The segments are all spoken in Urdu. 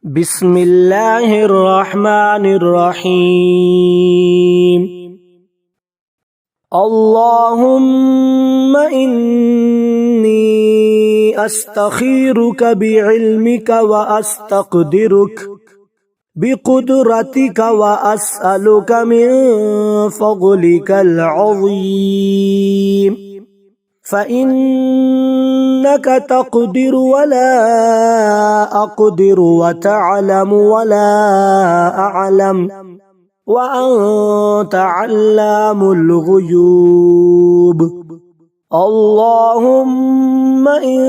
بسم اللہ الرحمن الرحیم اللہم انی استخیرک بعلمک واستقدرک بقدرتک واسألک من فضلک العظیم فإنك تقدر ولا أقدر وتعلم ولا أعلم وأنت علام الغيوب اللهم إن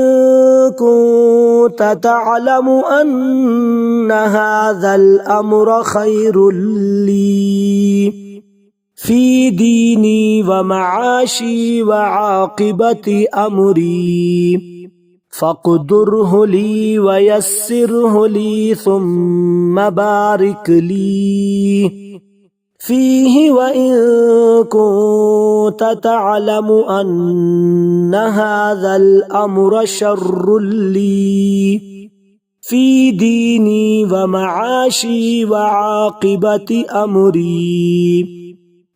كنت تعلم أن هذا الأمر خير لي في ديني ومعاشي وعاقبة أمري فاقدره لي ويسره لي ثم بارك لي فيه وإن كنت تعلم أن هذا الأمر شر لي في ديني ومعاشي وعاقبة أمري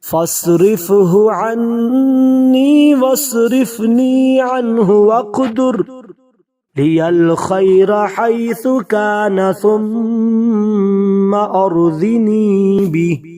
فاصرفه عني واصرفني عنه واقدر لي الخير حيث كان ثم أرضني به